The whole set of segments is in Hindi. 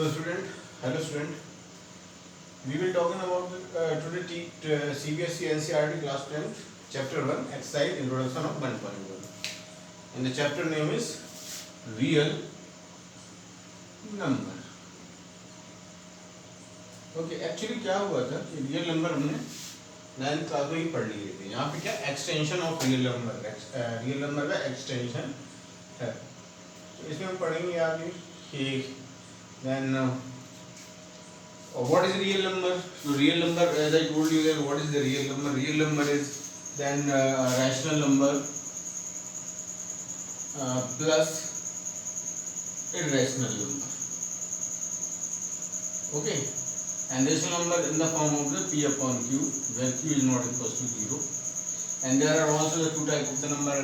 So student, hello student. We will talking about today CBSE NCERT class 10 chapter 1 exercise introduction of 1.1 and the chapter name is real number. Okay, actually क्या हुआ था कि रियल नंबर हमने 9th क्लास में ही पढ़ लिए थे. यहाँ पे क्या एक्सटेंशन ऑफ रियल नंबर का एक्सटेंशन है. तो इसमें हम पढ़ेंगे आगे कि then what is real number? So real number, as I told you, that what is the real number? Real number is then rational number plus irrational number. Okay, and rational number in the form of the p upon q, where q is not equal to 0. And there are also the two types of the number,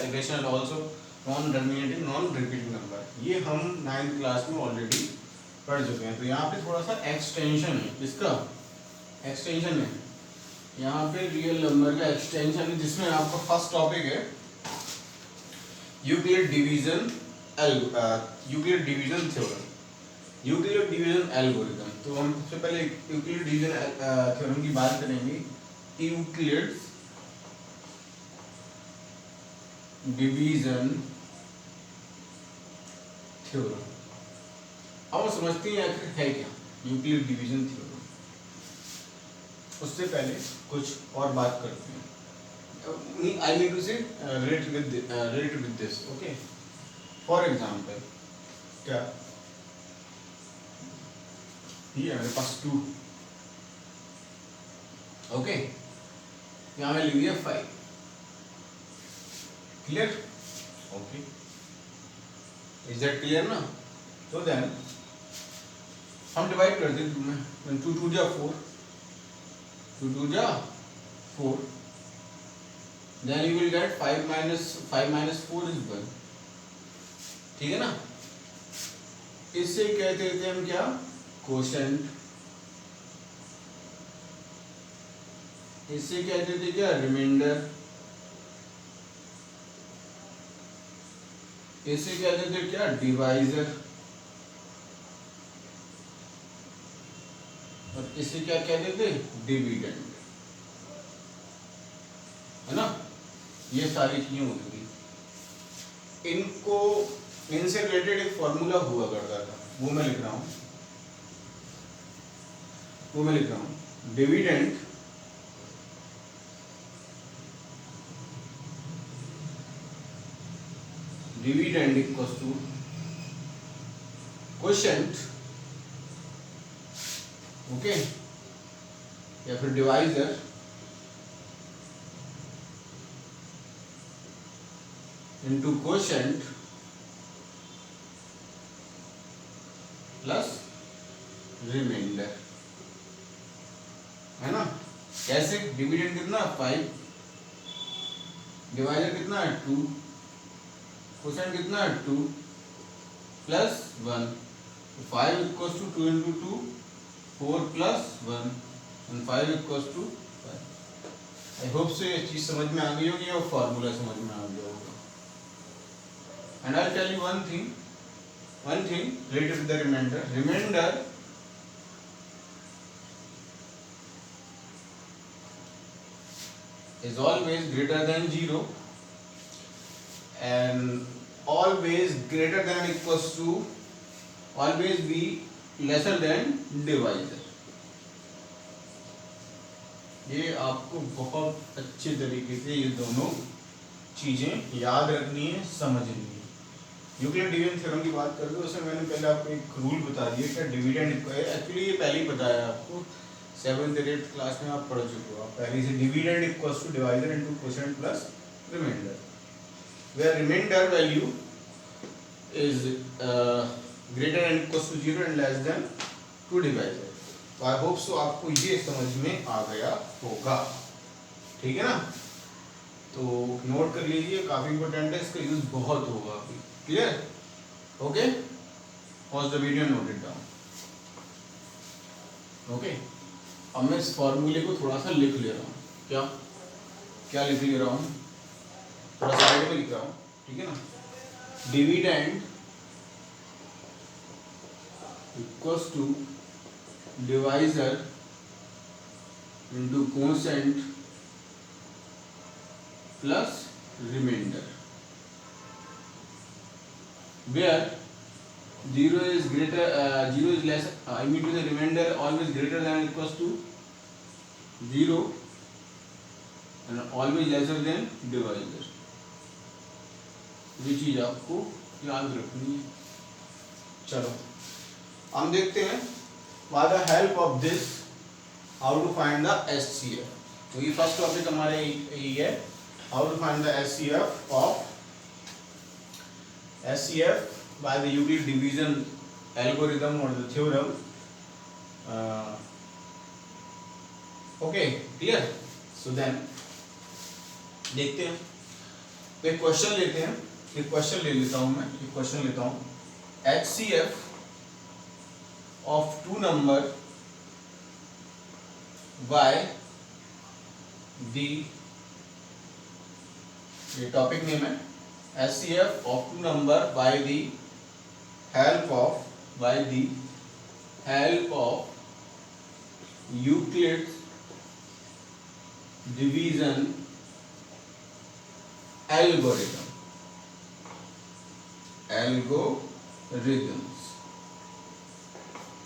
irrational also non-terminating, non-repeating number. ये हम 9th क्लास में ऑलरेडी पढ़ चुके हैं. तो यहाँ पे थोड़ा सा एक्सटेंशन है. इसका एक्सटेंशन है यहाँ पे रियल नंबर का एक्सटेंशन है, जिसमें आपका फर्स्ट टॉपिक है Euclid division theorem, Euclid division algorithm. तो हम सबसे पहले यूक्लिड डिवीजन थ्योरम की बात करेंगे. Euclid division theorem. अब समझते हैं आखिर है क्या यूक्लिड डिवीजन थ्योरम. उससे पहले कुछ और बात करते हैं. आई मीन टू से related with this. Okay, for example क्या ये मेरे पास 2. ओके, यहाँ मैं लिख दिया 5. Clear? Okay, is that clear ना? तो देन हम डिवाइड कर दें 2 में. 2 2 जा 4, 2 2 जा 4. Then you will get 5 minus 4 is 1. ठीक है ना? इससे कहते थे हम क्या, कोशेंट. इससे कहते थे क्या, रिमाइंडर. इससे कहते थे क्या, डिवाइजर. और इसे क्या कहते थे, डिविडेंड. है ना? ये सारी चीजें होती थी. इनसे रिलेटेड एक फॉर्मूला हुआ करता था, वो मैं लिख रहा हूं. Dividend equals to quotient, okay, या फिर divisor into quotient plus remainder. है ना? कैसे? डिविडेंड कितना, 5, डिवाइजर कितना है, 2, क्वोशिएंट कितना है, 2 plus 1. 5 equals to 2 into 2, 4 plus 1 and 5 equals to 5. I hope so ये चीज समझ में आ गई होगी और फॉर्मूला समझ में आ गया होगा. And I tell you one thing related to the remainder. Remainder is always greater than 0 and always greater than equals to always be lesser than divisor. ये आपको बहुत अच्छे तरीके से ये दोनों चीजें याद रखनी है, समझनी है. यूक्लिड डिवीजन थ्योरम की बात करते हैं, उसमें मैंने पहले आपको एक रूल बता दिया कि डिविडेंड, एक्चुअली ये पहले ही बताया आपको, 7th और 8th क्लास में आप पढ़ चुके हो. आप पहले से dividend equals to divisor into quotient plus remainder, where remainder value is greater than equals to 0 and less than 2 divisor. तो आई होप सो आपको ये समझ में आ गया होगा. ठीक है ना? तो नोट कर लीजिए, काफी इंपॉर्टेंट है, इसका यूज बहुत होगा अभी. Clear? Okay, pause the video, note it down. Okay, अब मैं इस फॉर्मूले को थोड़ा सा लिख ले रहा हूँ. क्या लिख ले रहा हूँ, थोड़ा साइड में लिख रहा हूँ. ठीक है ना? Dividend equals to divisor into quotient plus remainder, where 0 is greater 0 is less I mean to the remainder always greater than or equals to 0 and always lesser than divisor। ये चीज आपको याद रखनी है। चलो हम देखते हैं by the help of this how to find the SCF। तो ये फर्स्ट टॉपिक हमारे ये है how to find the SCF of SCF by the Euclid division algorithm or the theorem। Okay, clear? So then देखते हैं, एक क्वेश्चन लेते हैं, एक क्वेश्चन ले लेता हूं मैं, एक क्वेश्चन लेता हूं HCF of two number by the, ये टॉपिक नेम है HCF of two number by the help of Euclid's division algorithms।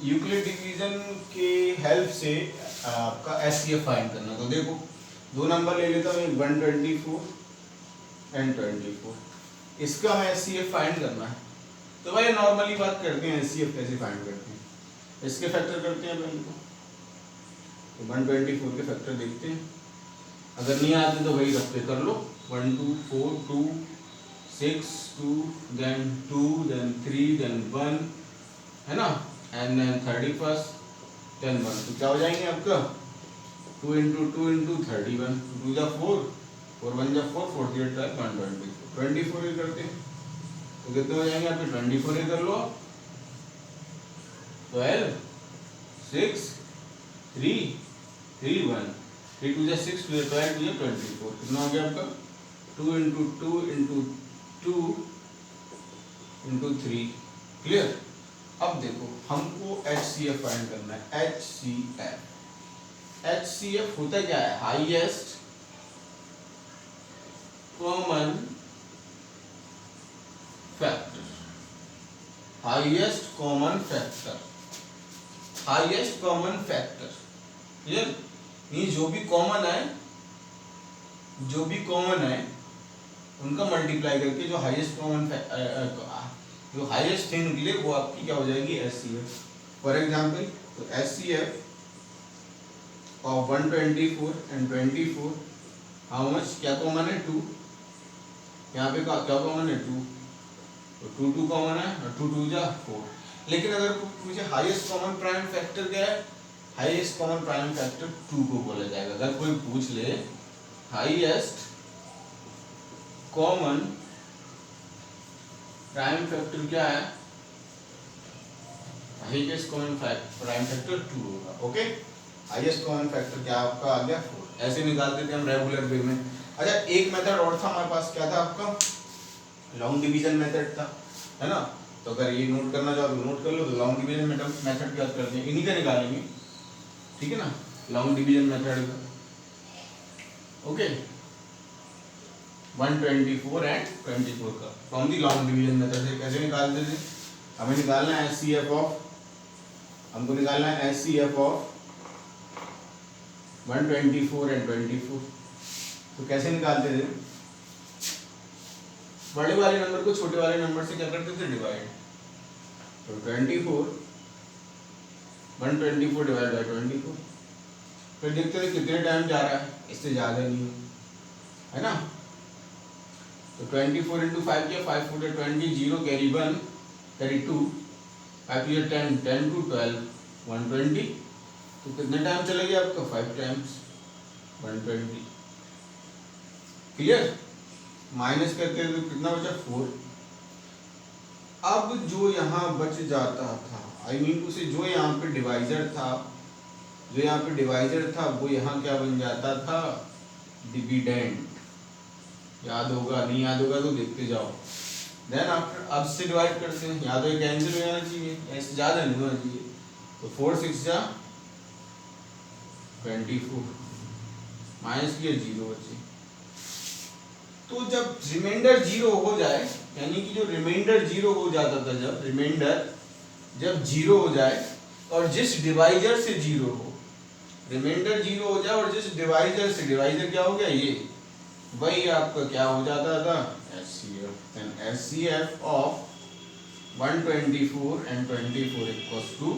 Euclid division के हेल्प से आपका SCF फाइंड करना। तो देखो दो नंबर ले लेता हूँ, 124 एंड 24, इसका मैं SCF फाइंड करना है। तो भाई नॉर्मली बात करते हैं SCF कैसे फाइंड करते हैं, इसके फैक्टर करते हैं पहले तो 124 के फैक्टर देखते हैं, अगर नहीं आते तो वही रखते कर लो 1 2 4 2 6 2 then 2 then 3 then 1 है ना, and then 31st then 1, तो क्या हो जाएंगे आपका 2 into 2 into 31, 2 जा 4 4 1 जा 4 4 3 124 24 ही करते हैं तो कितने हो जाएंगे आपके 24 ही कर लो, 12 6 3 3 1 3 2 जा 6 2 जा 12 2 जा 24, कितना हो गया आपका 2 into 2 into 2 into 3। क्लियर? अब देखो हमको HCF फाइंड करना है। HCF होता क्या है, highest common factor, highest common factor, highest common factor. Clear? ये जो भी कॉमन है, जो भी कॉमन है उनका मल्टीप्लाई करके जो हाईएस्ट कॉमन जो हाईएस्ट थिंग निकले वो आपकी क्या हो जाएगी SCF। फॉर एग्जांपल तो SCF of 124 and 24 how much, क्या कॉमन है 2, यहाँ पे क्या कॉमन है 2, तो 2 2 कॉमन है और 2 2 जा 4। लेकिन अगर पूछे हाईएस्ट कॉमन प्राइम फैक्टर क्या है, हाईएस्ट कॉमन प्राइम फैक्टर 2 को बोला जाएगा। अगर कोई पूछ ले हाईएस्ट कॉमन प्राइम फैक्टर क्या है, हाईएस्ट कॉमन प्राइम फैक्टर 2 होगा। ओके, हाईएस्ट कॉमन फैक्टर क्या आपका आ गया 4, ऐसे निकालते थे हम रेगुलर वे में। अच्छा एक मेथड और था हमारे पास, क्या था आपका, लॉन्ग डिवीजन मेथड था, है ना। तो अगर ये नोट करना चाहो तो नोट कर लो, तो लॉन्ग डिवीजन मेथड क्या करते हैं, इन्हीं का निकालेंगे, ठीक है ना, लॉन्ग डिवीजन मेथड का। ओके 124 एंड 24 का from the long division method से कैसे निकालते थे, हमें निकालना है SCF ऑफ, हमको निकालना है SCF ऑफ 124 एंड 24। तो कैसे निकालते थे, बड़े वाले नंबर को छोटे वाले नंबर से क्या करते थे, डिवाइड। तो 124 डिवाइड बाय 24, फिर देखते थे कितने टाइम जा रहा है, इससे ज्यादा नहीं है ना। तो 24 into 5 क्या, 5 4 20, 0 कैरी 1 कैरी 2, 5 या 10 10 to 12 120, तो कितने टाइम चलेगा आपका 5 टाइम्स 120। क्लियर? माइनस करते हैं तो कितना बचा 4। अब जो यहाँ बच जाता था, आई मीन उसे जो यहाँ पे डिवाइजर था, जो यहाँ पे डिवाइजर था वो यहाँ क्या बन जाता था, डिविडेंड। याद होगा, नहीं याद होगा तो देखते जाओ। देन आफ्टर अब से डिवाइड करते हैं, या तो ये कैंसिल हो जाना चाहिए, ऐसे ज़्यादा नहीं होना चाहिए, तो 4 6 जा 24 माइनस किया 0 बचे। तो जब रिमाइंडर 0 हो जाए, यानी कि जो रिमाइंडर 0 हो जाता था, जब रिमाइंडर जब 0 हो जाए और जिस डिवाइजर से 0 हो, रिमाइंडर 0 हो जाए और जिस डिवाइजर से, डिवाइजर क्या हो गया ये, वही आपका क्या हो जाता था HCF, then HCF of 124 and 24 equals to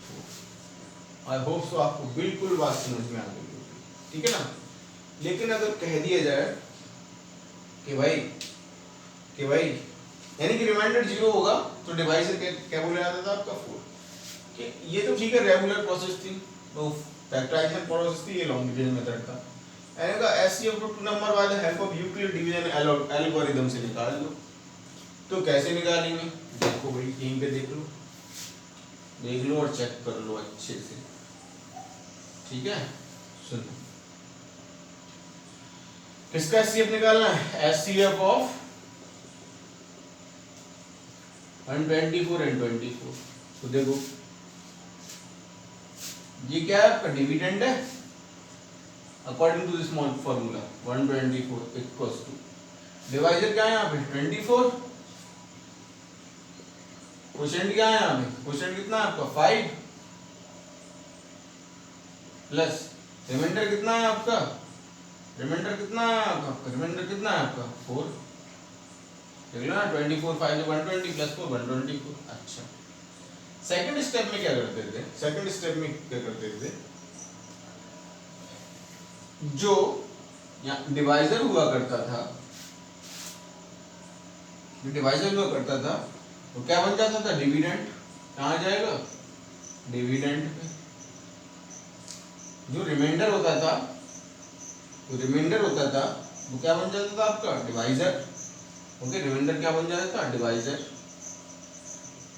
4। I hope so आपको बिल्कुल बात समझ में आ गई होगी, ठीक है ना। लेकिन अगर कह दिया जाए कि भाई यानी कि रिमाइंडर 0 होगा तो डिवाइजर क्या बोला जाता था आपका 4, कि ये तो ठीक है रेगुलर प्रोसेस थी, तो फैक्टराइजेशन प्रोसेस थी, ये लॉन्ग डिवीजन मेथड था। मैंने कहा HCF of 2 number by the help of Euclid division algorithm से निकाल लो। तो कैसे निकालेंगे, देखो भाई यहीं पे देख लो और चेक कर लो अच्छे से, ठीक है। सुनो, किसका HCF निकालना है, HCF ऑफ 124 एंड 24। तो देखो ये क्या है आपका डिविडेंड है, according to this formula 124 equals to, divisor क्या है यहाँ पे 24, क्वोशिएंट क्या है यहाँ पे, क्वोशिएंट कितना है आपका 5, प्लस रिमाइंडर कितना है आपका, रिमाइंडर कितना है आपका, रिमाइंडर कितना है आपका 4, देख लो ना 24 5 120 प्लस 4 124। अच्छा, सेकंड स्टेप में क्या करते थे, सेकंड स्टेप में क्या करते थे, जो यहाँ डिवाइजर हुआ करता था, जो डिवाइजर हुआ करता था तो क्या बन जाता था, डिविडेंड, कहाँ जाएगा डिविडेंड पे। जो रिमाइंडर होता था, जो रिमाइंडर होता था वो क्या बन जाता था आपका डिवाइजर, ओके, रिमाइंडर क्या बन जाता था डिवाइजर,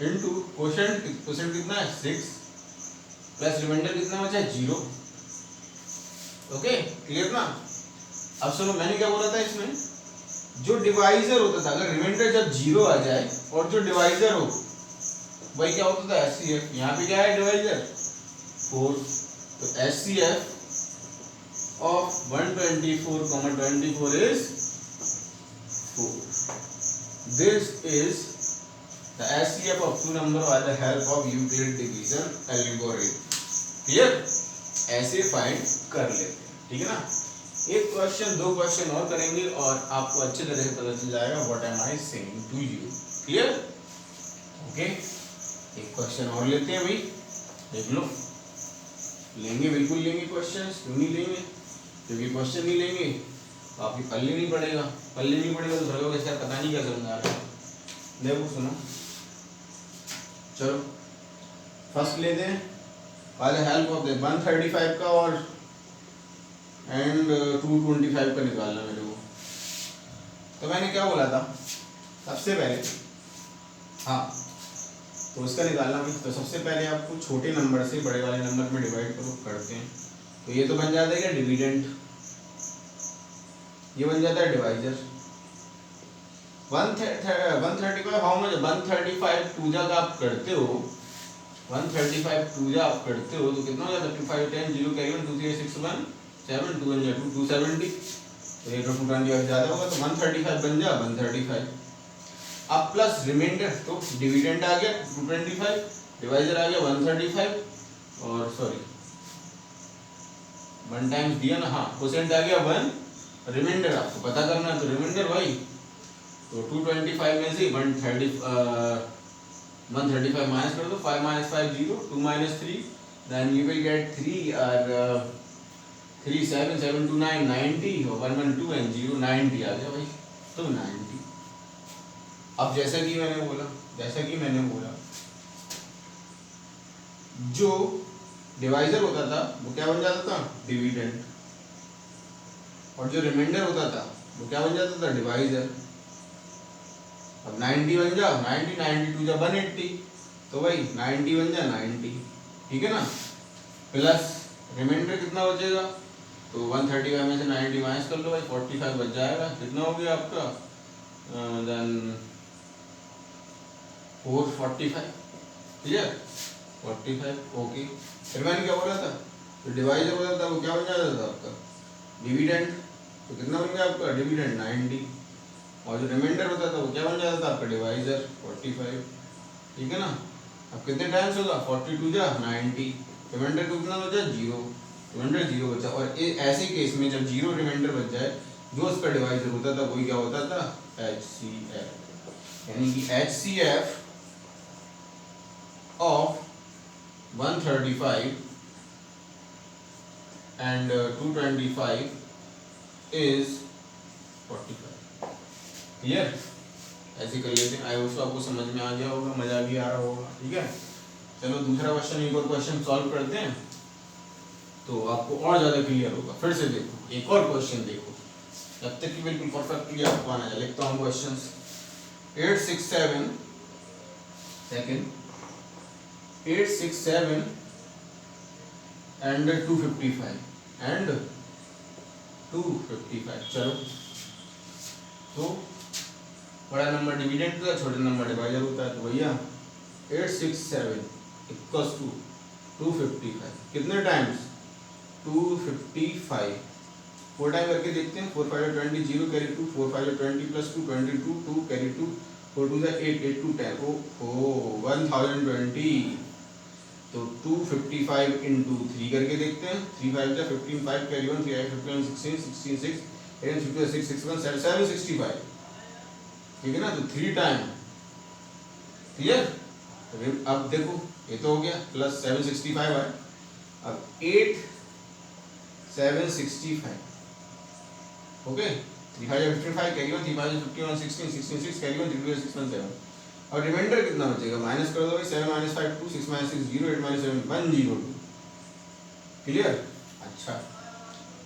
इनटू क्वोशिएंट, क्वोशिएंट कितना है 6 प्लस रिमाइंडर कितना बचा है 0, ओके क्लियर ना। अब सुनो मैंने क्या बोला था, इसमें जो डिवाइजर होता था, अगर रिमाइंडर जब 0 आ जाए और जो डिवाइजर हो वही क्या होता था HCF, यहाँ पे क्या है डिवाइजर 4, तो HCF of 124, 24 is 4। This is the HCF of 2 number by the help of Euclid division algorithm। Clear, ऐसे फाइंड कर लेते हैं, ठीक है ना। एक क्वेश्चन, दो क्वेश्चन और करेंगे और आपको अच्छे तरह से पता चल जाएगा what am I saying to you, clear, okay. एक क्वेश्चन और लेते हैं भाई, देख लो, लेंगे बिल्कुल लेंगे क्वेश्चन, क्यों नहीं लेंगे, क्योंकि क्वेश्चन नहीं लेंगे तो आपकी पल्ले नहीं पड़ेगा, पल्ले नहीं पड़ेगा तो भरोगे इसका पता नहीं क्या समझा रहा है। देखो सुनो, चलो फर्स्ट लेते हैं by the help of the 135 का और एंड 225 का निकालना मेरे को। तो मैंने क्या बोला था सबसे पहले, हाँ तो उसका निकालना भी, तो सबसे पहले आपको छोटे नंबर से बड़े वाले नंबर में डिवाइड करो, करते हैं। तो ये तो बन जाता है क्या डिविडेंड, ये बन जाता है डिवाइजर। 135 हाउ मच, 135 टू जा का आप करते हो, 135 टू जा आप करते हो तो कितना हो जाता है, 2 5 10 0 कैरी 1 2 3 6 1 7 2 1 2 270, तो ये तो 225 ज्यादा होगा तो 135 बन जा 135। अब प्लस रिमाइंडर, तो डिविडेंड आ गया 225, डिवाइजर आ गया 135 और सॉरी 1 टाइम्स दिया ना, हाँ क्वोशिएंट आ गया 1, रिमाइंडर आपको पता करना है तो रिमाइंडर भाई, तो 225 में से 135 माइनस कर दो, 5 minus 5 0, 2 minus 3, then you will get 3 or 3 7 7 2 9 90 और 1 1 2 and 0 90 आ गया भाई, तो 90। अब जैसा कि मैंने बोला जो डिवाइजर होता था वो क्या बन जाता था डिविडेंड, और जो रिमाइंडर होता था वो क्या बन जाता था डिवाइजर। अब 90 बन जा 90, 92 जा 180, तो भाई 90 बन जा 90, ठीक है ना, प्लस रिमाइंडर कितना बचेगा, तो 135 में से 90 माइनस कर लो भाई, 45 बच जाएगा, कितना हो गया आपका, देन 445, क्लियर, 45, ओके। फिर मैंने क्या बोला था, जो डिवाइजर होता था वो क्या बन जाता था आपका, डिविडेंड। तो कितना बन गया आपका डिविडेंड 90, और जो रिमाइंडर होता था वो क्या बन जाता था आपका डिवाइजर 45, ठीक है ना। अब कितने टाइम्स होगा, 42 जा 90, रिमाइंडर कितना बचा 0, रिमाइंडर 0 बचा। और ऐसे केस में जब 0 रिमाइंडर बच जाए, जो उसका डिवाइजर होता था वही क्या होता था, HCF। यानी कि HCF of 135 and 225 is 45, clear. ऐसे कर लेते हैं, आई होप आपको समझ में आ गया होगा, मजा भी आ रहा होगा, ठीक है। चलो दूसरा क्वेश्चन, एक और क्वेश्चन सॉल्व करते हैं तो आपको और ज्यादा क्लियर होगा। फिर से देखो, एक और क्वेश्चन देखो, जब तक कि बिल्कुल परफेक्टली आपको आना है। लिखता हूँ क्वेश्चंस। 867 second, 867 and 255 and 255। चलो, तो बड़ा नंबर डिविडेंड होता है, छोटा नंबर डिवाइजर होता है। तो भैया 867 इक्वल्स टू 255, कितने टाइम्स 255, 4 टाइम करके देखते हैं। 4 5 20, 0 कैरी 2, 4 5 20 प्लस 2 22, 2 कैरी 2, 4 2 8, 8 2 10, ओ 1020। तो 255 इंटू 3 करके देखते हैं। 3 5 जा 15, 5 कैरी 1, 3 5 15 16, 16 6, 8 6 6 6 1 7 765, ठीक है ना। तो 3 टाइम, क्लियर। अब देखो ये तो हो गया, प्लस 765 है। अब 8 765, ओके। 3 5 55 carry 1, 3 5 51 16, 16 6 carry 1, 3 2 6 1 7। और रिमाइंडर कितना बचेगा, माइनस कर दो भाई। 7 - 5 2, 6 - 6 0, 8 - 7 102, क्लियर। अच्छा,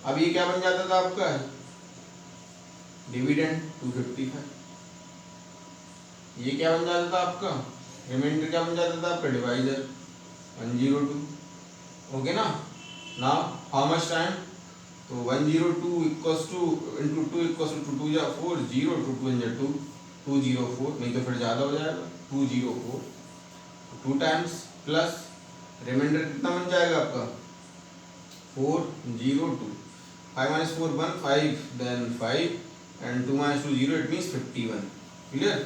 अब ये क्या बन जाता था आपका डिविडेंड 255, ये क्या बन जाता था आपका रिमाइंडर, क्या बन जाता था आपका डिवाइजर 102, ओके ना। नाउ हाउ मच टाइम, तो 102 equals to into 2 equals to 2 जा 4, 0 2 2 जा 2, 204, नहीं तो फिर ज़्यादा हो जाएगा 204, 2 टाइम्स प्लस रिमाइंडर कितना बन जाएगा आपका 402, 5 - 4 1 5, then 5 and 2 - 2 0, it means 51, clear.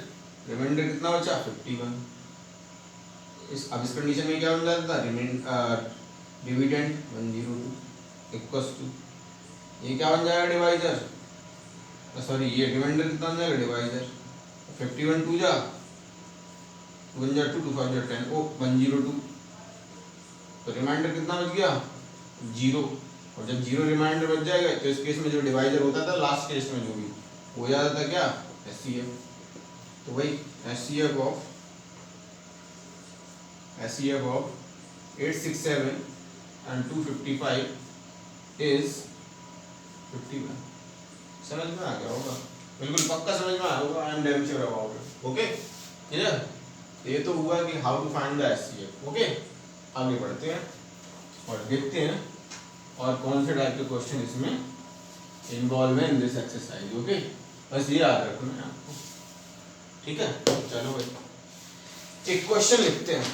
Remainder कितना बचा 51। अब इस कंडीशन में क्या बन जाता था डिविडेंड 102 इक्वल्स टू, ये क्या बन जाएगा डिवाइजर, सॉरी ये रिमाइंडर कितना बन जाएगा डिवाइजर 51, 2 जा 1 जा 2, 2 5 जा 10, ओ 102। तो रिमाइंडर कितना बच गया 0, और जब 0 रिमाइंडर बच जाएगा तो इस केस में जो डिवाइजर होता था लास्ट केस में जो भी हो जाता था क्या HCF। तो वही HCF ऑफ 867 and 255 is 51। समझ में आ गया होगा, बिल्कुल पक्का समझ में आया होगा, I am damn sure about it, okay clear. ये तो हुआ कि how to find the HCF, okay. आगे बढ़ते हैं और देखते हैं और कौन से टाइप के क्वेश्चन इसमें इन्वॉल्व है इन दिस एक्सरसाइज, ओके। बस ये याद रखना है आपको, ठीक है। चलो भाई एक क्वेश्चन लिखते हैं,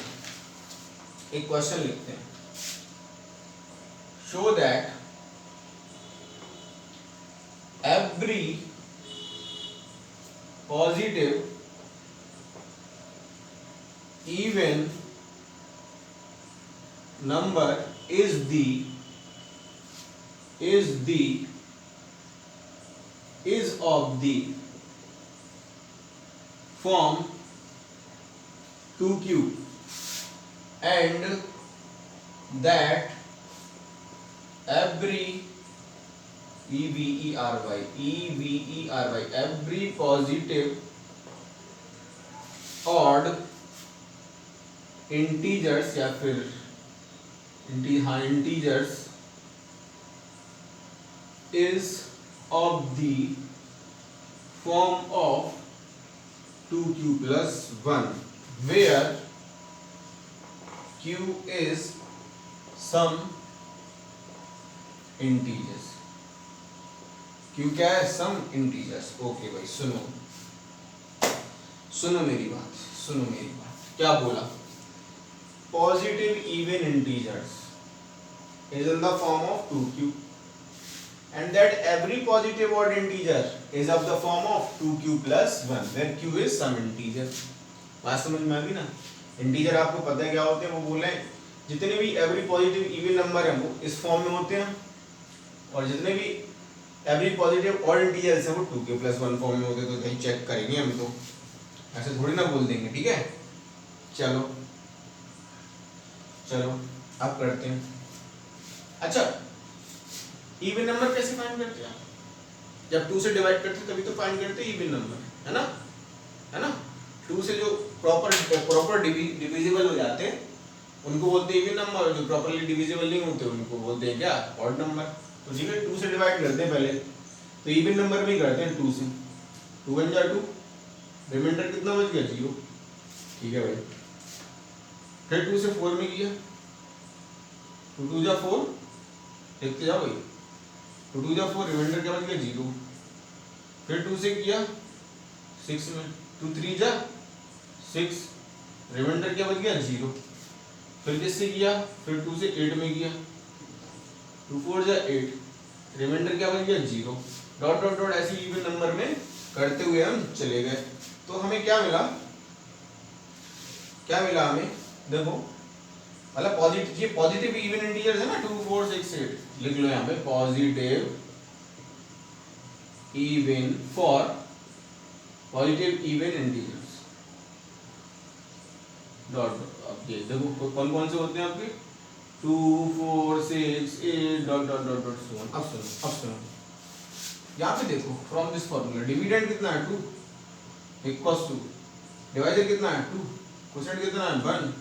एक क्वेश्चन लिखते हैं। Show that every positive even number is of the form 2q, and that every every positive odd integers या फिर integers is of the form of 2q plus 1 where q is some integers। q क्या है some integers, ओके भाई। सुनो मेरी बात, क्या बोला, positive even integers is in the form of 2q and that every positive odd integer is of the form of 2q plus 1 where q is some integer। बात समझ में आ गई ना। इंटीजर आपको पता है क्या होते हैं, वो बोले जितने भी एवरी पॉजिटिव इवन नंबर हैं वो इस फॉर्म में होते हैं, और जितने भी एवरी पॉजिटिव ऑड इंटीजर्स हैं वो 2q plus 1 फॉर्म में होते हैं। तो कहीं चेक करेंगे हम, तो ऐसे थोड़ी ना बोल देंगे, ठीक है। चलो चलो अब करते हैं। अच्छा, इवन नंबर कैसे फाइंड करते हैं, जब 2 से डिवाइड करते हैं तभी तो फाइंड करते हैं इवन नंबर, है ना, है ना। 2 से जो प्रॉपर डिविजिबल हो जाते हैं उनको बोलते हैं इवन नंबर, जो प्रॉपर्ली डिविजिबल नहीं होते उनको बोलते हैं क्या, ऑड नंबर। तो ठीक है, 2 से डिवाइड करते हैं पहले, तो इवन नंबर में करते हैं 2 से, 2 1 जा 2, रिमाइंडर कितना बच गया 0, ठीक है भाई। फिर 2 से 4 में किया, 2 2 जा 4, देखते जाओ भाई, 2 2 जा 4, रिमाइंडर क्या बच गया 0। फिर 2 से किया 6 में, 2 3 जा 6, रिमाइंडर क्या बच गया 0। फिर किससे किया, फिर 2 से 8 में किया, 2 4 जा 8, रिमाइंडर क्या बच गया 0। डॉट डॉट डॉट ऐसे इवन नंबर में करते हुए हम चले गए। तो हमें क्या मिला, क्या मिला हमें, देखो मतलब पॉजिटिव, ये पॉजिटिव इवन इंटीजर्स है ना, 2 4 6 8, लिख लो यहाँ पे positive even for positive even integers dot. अब ये देखो कौन कौन से होते हैं आपके, 2 4 6 8 dot dot dot dot so on. अब सुनो यहाँ पे देखो, फ्रॉम दिस फॉर्मूला डिविडेंड कितना है 2 इक्वल्स टू, डिवाइजर कितना है 2, क्वोशिएंट कितना है 1,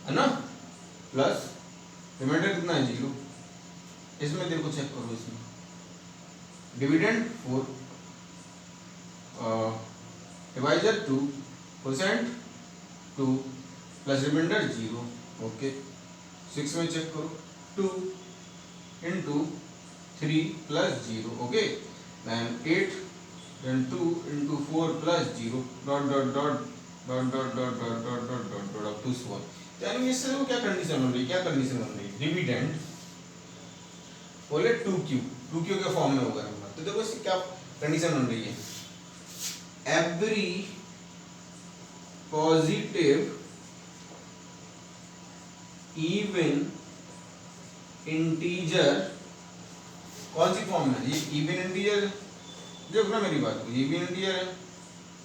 है ना, प्लस रिमाइंडर कितना है 0। इसमें देखो चेक करो, इसमें dividend 4, divisor 2, quotient 2 plus remainder 0, okay. 6 में चेक करो, 2 into 3 plus 0, okay, then 8 then 2 into 4 plus 0 dot dot dot dot dot dot dot dot dot dot dot up to so on। यानी इससे वो क्या कंडीशन बन रही है, क्या कंडीशन बन रही है, डिविडेंड बोले 2q के फॉर्म में होगा नंबर। तो देखो इसकी क्या कंडीशन बन रही है, एवरी पॉजिटिव इवन इंटीजर, कौन सी फॉर्म में, ये इवन इंटीजर, देखो ना मेरी बात को, ये इवन इंटीजर है,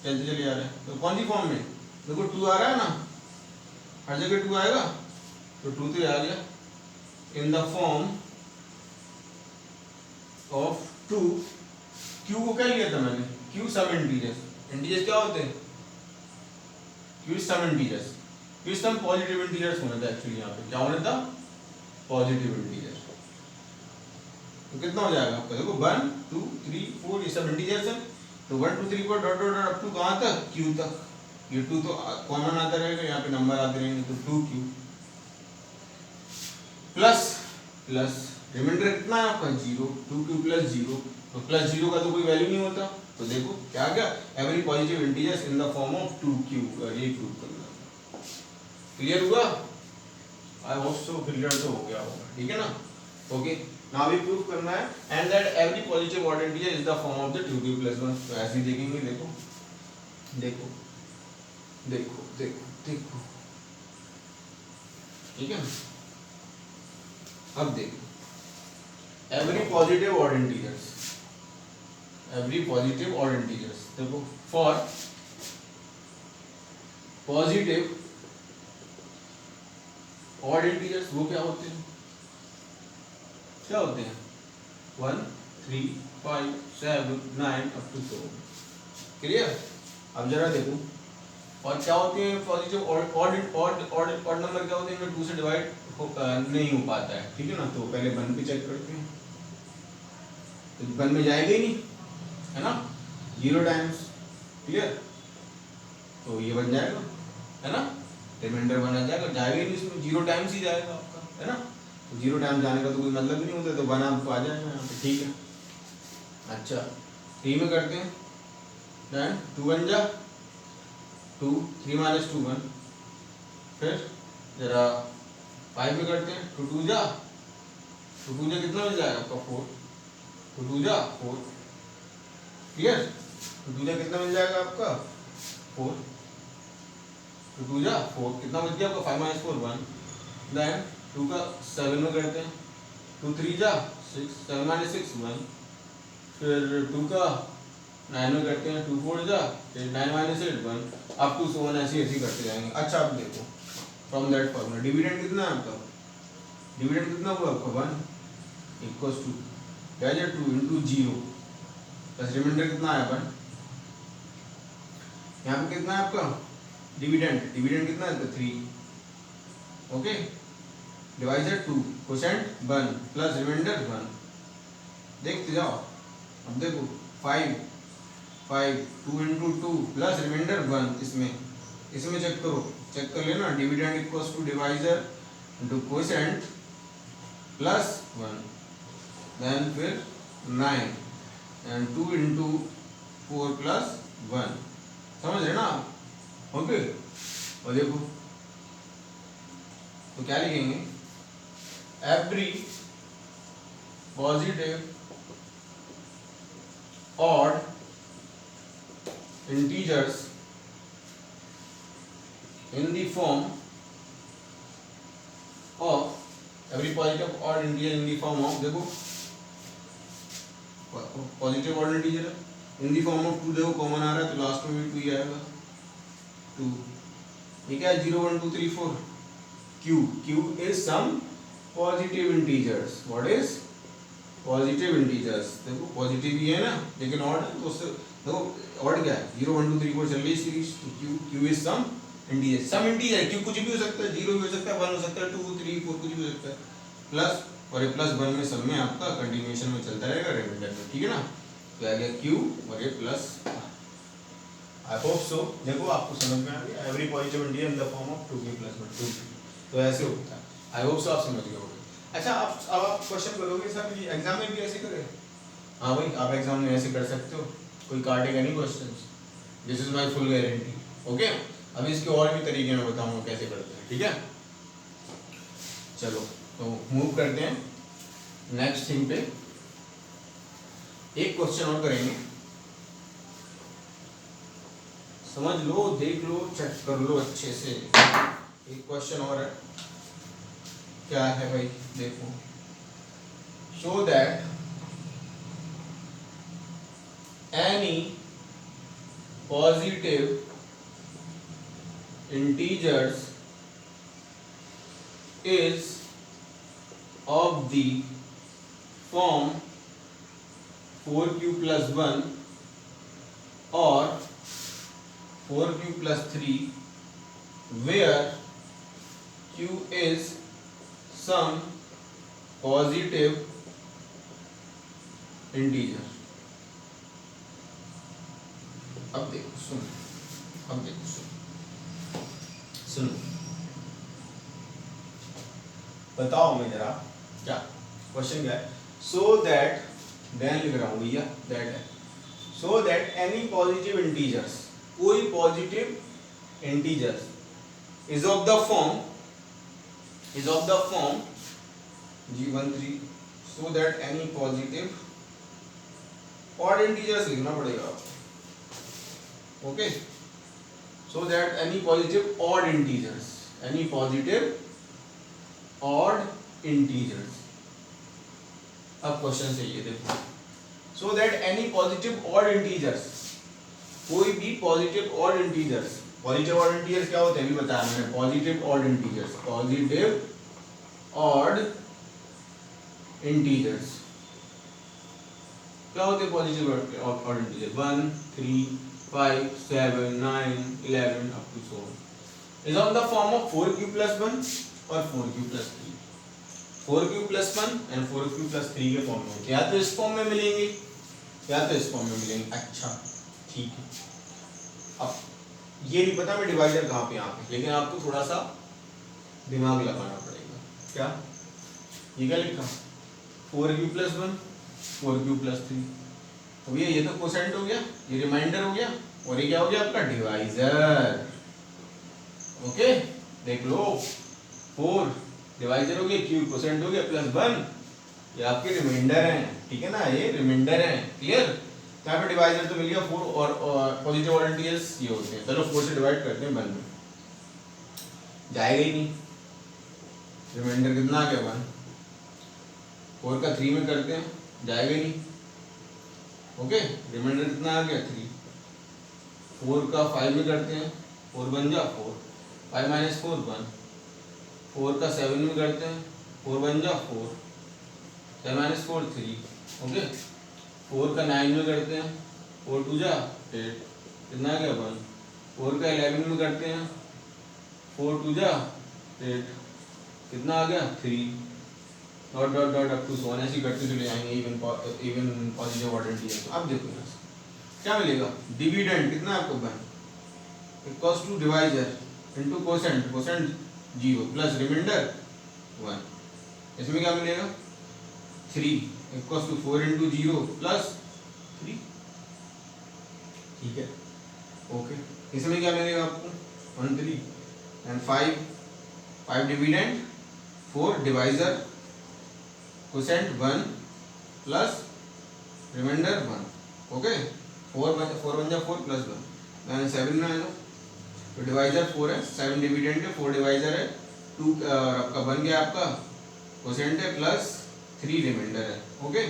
चलते चले आ रहे हैं, तो कौन सी फॉर्म में, देखो 2 आ रहा है ना, हर जगह 2 आएगा, तो 2 तो आ गया, in the form of 2, q को क्या लिया था मैंने, q सम इंटीजर्स, इंटीजर्स क्या होते हैं, q some integers, q some positive integers होना था एक्चुअली, यहाँ पे क्या होना था, पॉजिटिव इंटीजर। तो कितना हो जाएगा आपका, देखो 1 2 3 4 ये सब इंटीजर्स हैं, तो 1 2 3 4 dot dot dot up to कहाँ तक, q तक। ये 2 तो कॉमन आता रहेगा, यहाँ पे नंबर आते रहेंगे, तो 2q प्लस प्लस रिमाइंडर कितना है आपका 0, 2q प्लस 0, तो प्लस 0 का तो कोई वैल्यू नहीं होता, तो देखो क्या आ गया, every positive integers in the form of 2q। ये प्रूव करना, क्लियर हुआ, आई होप सो क्लियर तो हो गया होगा, ठीक है ना, ओके। नाउ वी प्रूव करना है, and that every positive odd integer is the form of the 2q plus 1। तो ऐसे ही देखेंगे, देखो देखो देखो देखो देखो, ठीक है। अब देखो every positive odd integers, every positive odd integers, देखो फॉर पॉजिटिव ऑड इंटीजर्स वो क्या होते हैं, क्या होते हैं 1 3 5 7 9 अप टू 4, क्लियर। अब जरा देखो, और क्या होते हैं पॉजिटिव ऑड नंबर, क्या होते हैं इनमें 2 से डिवाइड नहीं हो पाता है, ठीक है ना। तो पहले 1 पे चेक करते हैं, तो 1 में जाएगा ही नहीं, है ना, 0 टाइम्स, क्लियर, तो ये बन जाएगा, है ना, रिमाइंडर बना जाएगा, जाएगा ही नहीं इसमें, 0 टाइम्स ही जाएगा आपका, है ना। तो 0 टाइम जाने का तो कोई मतलब ही नहीं होता, तो 1 आपको आ जाएगा यहाँ पे, ठीक है। अच्छा 3 में करते हैं, देन 2 1 जा 2, 3 - 2 1, फिर जरा 5 में करते हैं, टू टू जा कितना मिल जाएगा आपका 4, टू टू जा 4, क्लियर, टू टू जा कितना मिल जाएगा आपका 4, टू टू जा 4 कितना बच गया आपका 5 माइनस 4 1, देन 2 का 7 में करते हैं, 2 3 जा 6, 7 माइनस 6 1, फिर 2 का 9 में करते हैं, 2 4 जा, फिर 9 माइनस 8 1, अप टू 7 ऐसे ऐसे करते जाएंगे। अच्छा आप देखो फ्रॉम दैट फॉर्मूला डिविडेंड कितना है आपका, डिविडेंड कितना हुआ आपका 1 इक्वल्स टू क्या है 2 इंटू 0 प्लस रिमाइंडर कितना आया 1, यहाँ पे कितना है आपका डिविडेंड कितना है 3, okay, divided 2 quotient 1 plus remainder 1, देखते जाओ, अब देखो 5 2 इंटू 2 प्लस रिमाइंडर 1, इसमें चेक कर लेना, dividend equals to divisor into quotient plus 1, then फिर 9 एंड 2 इंटू 4 प्लस 1, समझ रहे ना आप, ओके। और देखो तो क्या लिखेंगे, every positive odd integers in the form of every positive odd integer in the form of, देखो पॉजिटिव ऑड इंटीजर है इन दी फॉर्म ऑफ 2, देखो कॉमन आ रहा है तो लास्ट में भी 2 ही आएगा 2, ये क्या है 0 1 2 3 4, q is some positive integers, what is positive integers, देखो पॉजिटिव ही है ना लेकिन ऑड है, तो उससे देखो ऑड क्या है 0 1 2 3 4 चल रही सीरीज, तो q is some integer, some integer क्यों कुछ भी हो सकता है, 0 भी हो सकता है 1 हो सकता है 2 3 4 कुछ भी हो सकता है, प्लस और ये प्लस 1 में सब में आपका कंटिन्यूएशन में चलता रहेगा रिमाइंडर में, ठीक है ना, तो आ गया q और ये प्लस, आई होप सो, देखो आपको समझ में आ गया, every positive integer in the form of 2k + 1 2, तो ऐसे होता है, आई होप सो आप समझ गए होंगे। अच्छा आप क्वेश्चन करोगे सर ये एग्जाम में भी ऐसे करें, हाँ भाई आप एग्जाम में ऐसे कर सकते हो, कोई काटेगा नहीं questions, this is my full guarantee, okay. अभी इसके और भी तरीके मैं बताऊंगा कैसे करते हैं, ठीक है। चलो तो मूव करते हैं नेक्स्ट थिंग पे, एक क्वेश्चन और करेंगे, समझ लो देख लो चेक कर लो अच्छे से, एक क्वेश्चन और है, क्या है भाई देखो, show that any positive integers is of the form 4q plus 1 or 4q plus 3 where q is some positive integer। अब देखो सुनो बताओ मैं जरा क्या क्वेश्चन क्या है, सो दैट देन लिख रहा हूं भैया, दैट है so that any positive integers, कोई positive integers is of the form g13, so that any positive odd integers लिखना पड़ेगा आपको, okay, so that any positive odd integers अब क्वेश्चन से ये देखो, so that any positive odd integers, कोई भी positive odd integers, positive odd integers क्या होते हैं अभी बताया मैंने, पॉजिटिव ऑड इंटीजर्स क्या होते हैं, positive odd integer 1 3 5 7 9 11 up to so on is on the form of 4q plus 1 और 4q plus 3, 4q plus 1 and 4q plus 3 के फॉर्म में, या तो इस फॉर्म में मिलेंगे या तो इस फॉर्म में मिलेंगे। अच्छा ठीक है, अब ये नहीं पता मैं डिवाइडर कहाँ पे यहाँ पे, लेकिन आपको थोड़ा सा दिमाग लगाना पड़ेगा। क्या ये क्या लिखा 4q plus 1 4q plus 3, तो भैया ये तो कोसेंट हो गया, ये रिमाइंडर हो गया और ये क्या हो गया आपका डिवाइजर, ओके देख लो 4 डिवाइजर हो गया, क्यू कोसेंट हो गया, प्लस 1 ये आपके रिमाइंडर हैं, ठीक है ना, ये रिमाइंडर हैं, क्लियर। यहाँ पे डिवाइजर तो मिल गया 4 और पॉजिटिव वॉलंटियर्स ये होते हैं। चलो 4 से डिवाइड करते हैं 1 में, जाएगा ही नहीं, रिमाइंडर कितना आ गया 1। 4 का 3 में करते हैं, जाएगा ही नहीं, ओके, रिमाइंडर कितना आ गया 3। 4 का 5 में करते हैं, 4 बन जा 4, 5 माइनस 4 1। 4 का 7 में करते हैं, 4 बन जा 4, 7 माइनस 4 3, ओके। 4 का 9 में करते हैं, 4 2 जा 8, कितना आ गया 1। 4 का 11 में करते हैं, 4 2 जा 8, कितना आ गया 3, dot dot dot up to so on, ऐसे करते चले जाएंगे इवन पॉजिटिव वॉलंटियर। तो अब देखो क्या मिलेगा, डिविडेंड कितना है आपको 1 equals to divisor into quotient, quotient 0 plus remainder 1। इसमें क्या मिलेगा 3 इक्वल्स टू 4 इंटू 0 प्लस 3, ठीक है, ओके। इसमें क्या मिलेगा आपको 1 3 and 5 dividend, 4 divisor, quotient 1 plus remainder 1, okay. 4 बन जा 4 प्लस 1, देन 7 में आ जाओ, तो डिवाइजर 4 है, 7 डिविडेंड है, 4 डिवाइजर है, 2 आपका बन गया आपका कोसेंट है प्लस 3 रिमाइंडर है, ओके,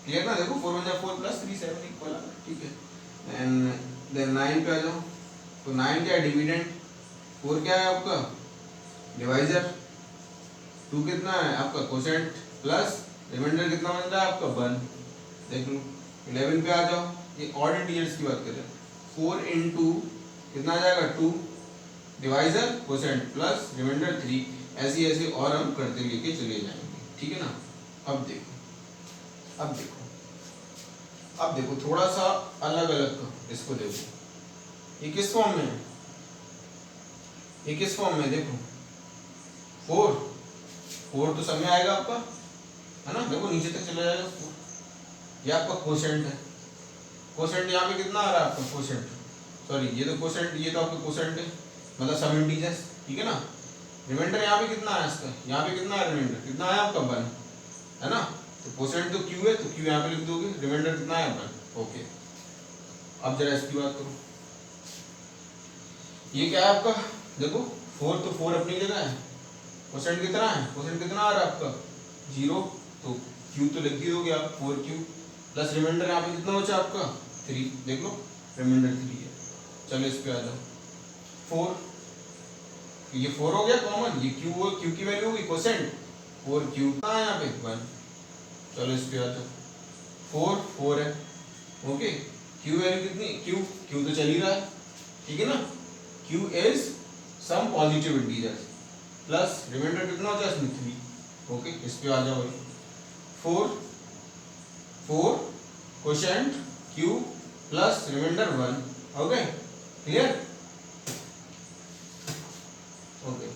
क्लियर ना। देखो 4 बन जा 4 प्लस 3 7 इक्वल, ठीक है। देन 9 पे आ जाओ, तो 9 क्या है डिविडेंड, 4 क्या है आपका डिवाइजर, 2 कितना है आपका कोसेंट प्लस रिमाइंडर कितना बन रहा है आपका 1, देख लो। 11 पे आ जाओ, ये ऑड इंटीजर्स की बात कर रहे हैं, 4 इंटू कितना आ जाएगा 2 डिवाइजर कोसेंट प्लस रिमाइंडर 3, ऐसे ऐसे और हम करते लेके चले जाएंगे, ठीक है ना। अब देखो अब देखो अब देखो थोड़ा सा अलग अलग इसको देखो, ये किस फॉर्म में है, ये किस फॉर्म में, देखो 4 तो समय आएगा आपका, है ना, देखो नीचे तक चला जाएगा 4, ये आपका कोसेंट है, कोसेंट यहाँ पे कितना आ रहा है आपका कोसेंट, सॉरी ये तो कोसेंट, ये तो आपका कोसेंट है, मतलब सब इंटीजर्स, ठीक है ना। रिमाइंडर यहाँ पे कितना है इसका, यहाँ पे कितना है रिमाइंडर, कितना आया आपका 1, है ना, तो कोसेंट तो q है, तो q यहाँ पे लिख दोगे, रिमाइंडर कितना है 1, ओके। अब जरा इसकी बात करो, ये क्या है आपका, देखो 4 तो 4 अपनी जगह है, कोसेंट कितना है, कोसेंट कितना आ रहा है आपका 0, तो q तो लिख दोगे आप 4q प्लस रिमाइंडर यहाँ पे कितना बचा आपका 3, देख लो रिमाइंडर 3 है। चलो इस पे आ जाओ, 4 ये 4 हो गया कॉमन, ये q की वैल्यू होगी कोसेंट 4q कहाँ है यहाँ पे 1, चलो इस पे आ जाओ, 4 है, ओके। q वैल्यू कितनी, q तो चल ही रहा है, ठीक है ना, q is some positive integers plus remainder कितना होता है इसमें 3, ओके। इस पे आ जाओ, 4 quotient q plus remainder 1, okay, clear, okay.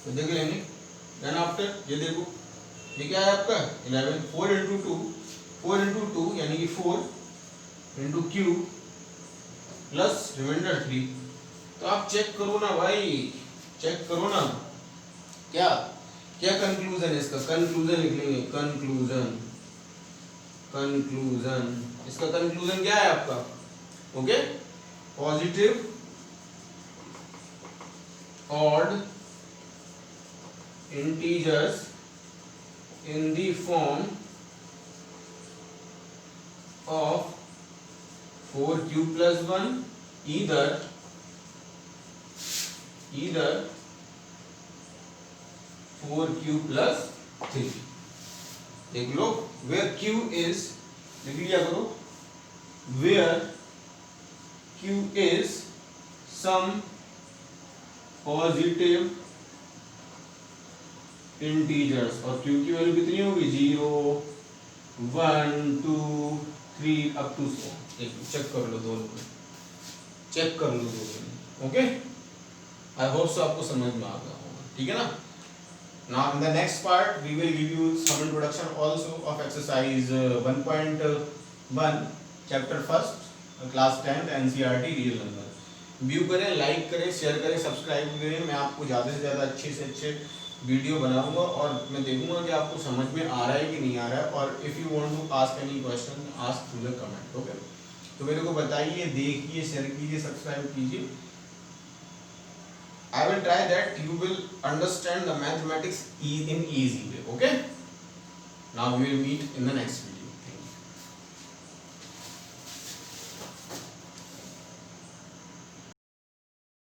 तो देख लेंगे, देन आफ्टर ये देखो, ये क्या है आपका 11, 4 इंटू 2 यानी कि 4 इंटू q प्लस रिमाइंडर 3, तो आप चेक करो ना भाई, चेक करो ना, क्या क्या कंक्लूजन है इसका, कंक्लूजन लिख लेंगे, कंक्लूजन इसका कंक्लूजन क्या है आपका, okay, positive odd integers in the form of 4q plus 1 either 4q plus 3, देख लो, where q is, लिख लिया करो, where q is some positive integers, और q की वैल्यू कितनी होगी 0 1 2 3 अप टू 100, चेक कर लो दोनों में, चेक कर लो दोनों में, ओके। आई होप सो आपको समझ में आ गया होगा, ठीक है ना। Now in the next part we will give you some introduction also of exercise 1.1 chapter first class 10th NCERT real number. View करें, लाइक करें, शेयर करें, सब्सक्राइब करें। मैं आपको ज़्यादा से ज़्यादा अच्छे से अच्छे वीडियो बनाऊंगा और मैं देखूंगा कि आपको समझ में आ रहा है कि नहीं आ रहा है। और if you want to ask any question, ask through the comment. Okay, तो मेरे को बताइए, देखिए, शेयर कीजिए, सब्सक्राइब कीजिए। I will try that you will understand the mathematics in easy way. Okay, now we will meet in the next video.